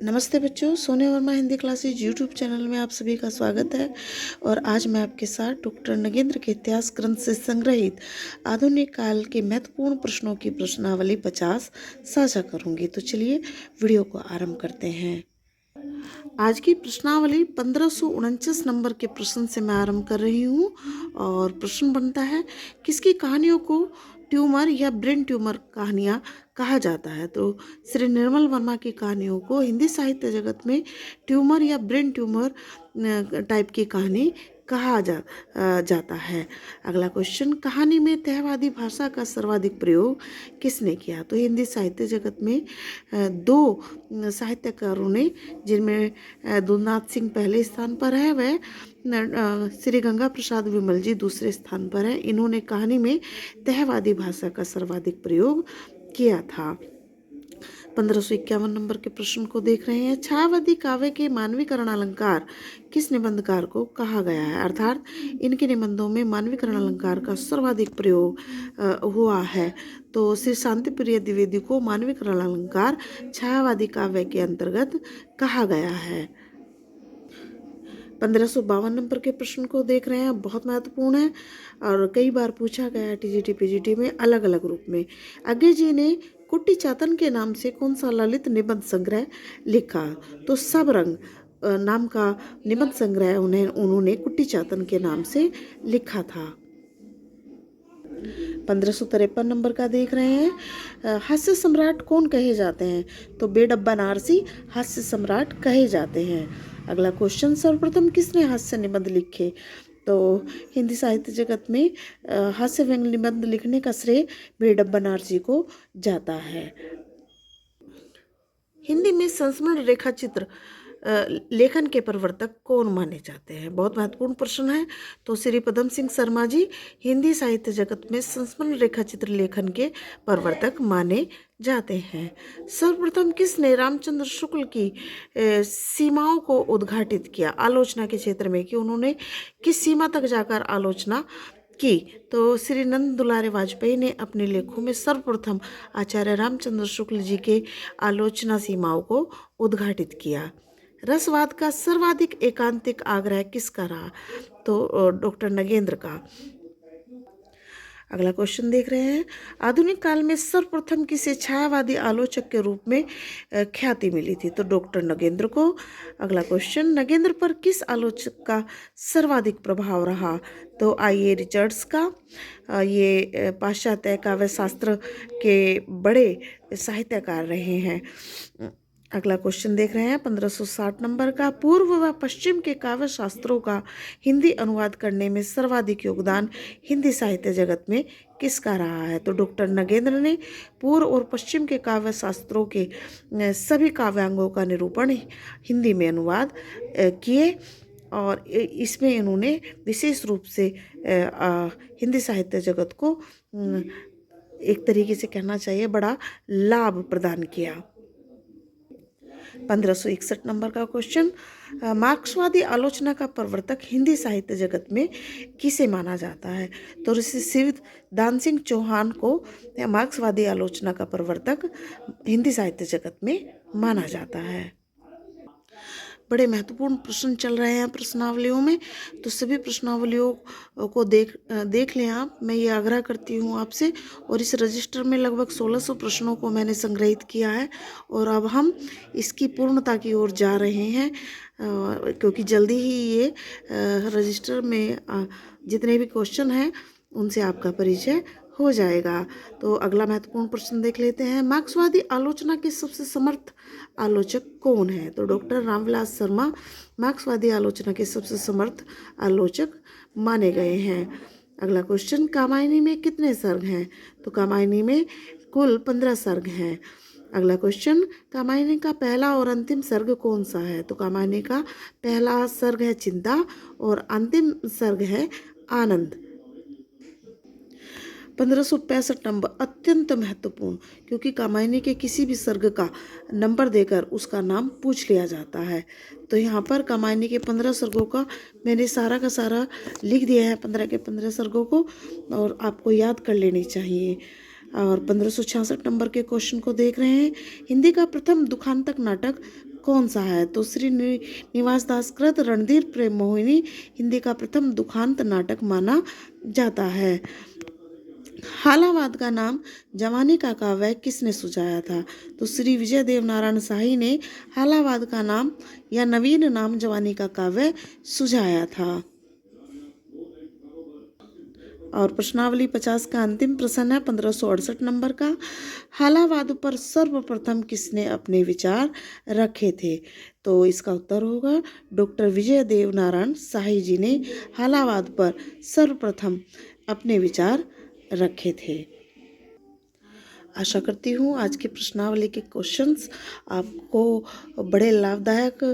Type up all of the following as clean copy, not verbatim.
नमस्ते बच्चों, सोने Verma Hindi classes YouTube channel में आप सभी का स्वागत है। और आज मैं आपके साथ डॉक्टर नगेंद्र के इतिहास ग्रंथ से संग्रहित आधुनिक काल के महत्वपूर्ण प्रश्नों की प्रश्नावली 50 साझा करूंगी। तो चलिए वीडियो को आरंभ करते हैं। आज की प्रश्नावली 1549 नंबर के प्रश्न से मैं आरंभ कर रही हूँ। और प्रश्न बनता है, किसकी कहानियों को ट्यूमर या ब्रेन ट्यूमर कहानियाँ कहा जाता है? तो श्री निर्मल वर्मा की कहानियों को हिंदी साहित्य जगत में ट्यूमर या ब्रेन ट्यूमर टाइप की कहानी कहा जाता है। अगला क्वेश्चन, कहानी में तहवादी भाषा का सर्वाधिक प्रयोग किसने किया? तो हिंदी साहित्य जगत में दो साहित्यकारों ने, जिनमें दुधनाथ सिंह पहले स्थान पर है, वह श्री गंगा प्रसाद विमल जी दूसरे स्थान पर है। इन्होंने कहानी में तहवादी भाषा का सर्वाधिक प्रयोग किया था। 1551 नंबर के प्रश्न को देख रहे हैं। छायावादी काव्य के मानवीकरण अलंकार किस निबंधकार को कहा गया है? अर्थात इनके निबंधों में मानवीकरण अलंकार का सर्वाधिक प्रयोग हुआ है। तो श्री शांति प्रिय द्विवेदी को मानवीकरण अलंकार छायावादी काव्य के अंतर्गत कहा गया है। 1552 नंबर के प्रश्न को देख रहे हैं, बहुत महत्वपूर्ण है और कई बार पूछा गया है टीजीटी पीजीटी में अलग अलग रूप में। अज्ञे जी ने कुट्टी चातन के नाम से कौन सा ललित निबंध संग्रह लिखा? तो सब रंग नाम का निबंध संग्रह उन्होंने कुट्टी चातन के नाम से लिखा था। 1553 नंबर का देख रहे हैं, हास्य सम्राट कौन कहे जाते हैं? तो बेडब्बा नारसी हास्य सम्राट कहे जाते हैं। अगला क्वेश्चन, सर्वप्रथम किसने हास्य निबंध लिखे? तो हिंदी साहित्य जगत में हास्य व्यंग्य निबंध लिखने का श्रेय बेडब्बा नारसी को जाता है। हिंदी में संस्मरण रेखा चित्र लेखन के प्रवर्तक कौन माने जाते हैं? बहुत महत्वपूर्ण प्रश्न है। तो श्री पदम सिंह शर्मा जी हिंदी साहित्य जगत में संस्मरण रेखा चित्र लेखन के प्रवर्तक माने जाते हैं। सर्वप्रथम किसने रामचंद्र शुक्ल की सीमाओं को उद्घाटित किया आलोचना के क्षेत्र में, कि उन्होंने किस सीमा तक जाकर आलोचना की? तो श्री नंद दुलारे वाजपेयी ने अपने लेखों में सर्वप्रथम आचार्य रामचंद्र शुक्ल जी के आलोचना सीमाओं को उद्घाटित किया। रसवाद का सर्वाधिक एकांतिक आग्रह किसका रहा? तो डॉक्टर नगेंद्र का। अगला क्वेश्चन देख रहे हैं, आधुनिक काल में सर्वप्रथम किसे छायावादी आलोचक के रूप में ख्याति मिली थी? तो डॉक्टर नगेंद्र को। अगला क्वेश्चन, नगेंद्र पर किस आलोचक का सर्वाधिक प्रभाव रहा? तो आइए रिचर्ड्स का। ये पाश्चात्य काव्य शास्त्र के बड़े साहित्यकार रहे हैं। अगला क्वेश्चन देख रहे हैं 1560 नंबर का, पूर्व व पश्चिम के काव्य शास्त्रों का हिंदी अनुवाद करने में सर्वाधिक योगदान हिंदी साहित्य जगत में किसका रहा है? तो डॉक्टर नगेंद्र ने पूर्व और पश्चिम के काव्य शास्त्रों के सभी काव्यांगों का निरूपण हिंदी में अनुवाद किए और इसमें इन्होंने विशेष रूप से हिंदी साहित्य जगत को एक तरीके से कहना चाहिए बड़ा लाभ प्रदान किया। 1561 नंबर का क्वेश्चन, मार्क्सवादी आलोचना का प्रवर्तक हिंदी साहित्य जगत में किसे माना जाता है? तो ऋषि शिवदान सिंह चौहान को मार्क्सवादी आलोचना का प्रवर्तक हिंदी साहित्य जगत में माना जाता है। बड़े महत्वपूर्ण प्रश्न चल रहे हैं प्रश्नावलियों में, तो सभी प्रश्नावलियों को देख लें आप। मैं ये आग्रह करती हूँ आपसे। और इस रजिस्टर में लगभग 1600 प्रश्नों को मैंने संग्रहित किया है और अब हम इसकी पूर्णता की ओर जा रहे हैं, क्योंकि जल्दी ही ये रजिस्टर में जितने भी क्वेश्चन हैं उनसे आपका परिचय हो जाएगा। तो अगला महत्वपूर्ण प्रश्न देख लेते हैं, मार्क्सवादी आलोचना के सबसे समर्थ आलोचक कौन है? तो डॉक्टर रामविलास शर्मा मार्क्सवादी आलोचना के सबसे समर्थ आलोचक माने गए हैं। अगला क्वेश्चन, कामायनी में कितने सर्ग हैं? तो कामायनी में कुल 15 सर्ग हैं। अगला क्वेश्चन, कामायनी का पहला और अंतिम सर्ग कौन सा है? तो कामायनी का पहला सर्ग है चिंता और अंतिम सर्ग है आनंद। 1565 नंबर अत्यंत महत्वपूर्ण, क्योंकि कामायनी के किसी भी सर्ग का नंबर देकर उसका नाम पूछ लिया जाता है। तो यहाँ पर कामायनी के 15 सर्गों का मैंने सारा का सारा लिख दिया है, 15 के 15 सर्गों को, और आपको याद कर लेनी चाहिए। और 1566 नंबर के क्वेश्चन को देख रहे हैं, हिंदी का प्रथम दुखांतक नाटक कौन सा है? तो श्रीनिवास दास कृत रणधीर प्रेम मोहिनी हिंदी का प्रथम दुखांत नाटक माना जाता है। हालावाद का नाम जवानी का काव्य किसने सुझाया था? तो श्री विजय देव नारायण शाही ने हालावाद का नाम या नवीन नाम जवानी का काव्य सुझाया था। और प्रश्नावली 50 का अंतिम प्रश्न है 1568 नंबर का। हालावाद पर सर्वप्रथम किसने अपने विचार रखे थे? तो इसका उत्तर होगा डॉक्टर विजय देव नारायण शाही जी ने हालावाद पर सर्वप्रथम अपने विचार रखे थे। आशा करती हूँ आज की प्रश्नावली के क्वेश्चंस आपको बड़े लाभदायक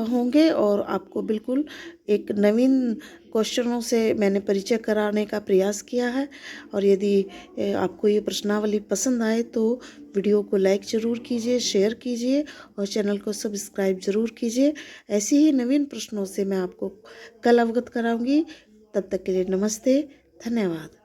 होंगे और आपको बिल्कुल एक नवीन क्वेश्चनों से मैंने परिचय कराने का प्रयास किया है। और यदि आपको ये प्रश्नावली पसंद आए तो वीडियो को लाइक ज़रूर कीजिए, शेयर कीजिए और चैनल को सब्सक्राइब ज़रूर कीजिए। ऐसे ही नवीन प्रश्नों से मैं आपको कल अवगत कराऊंगी। तब तक के लिए नमस्ते, धन्यवाद।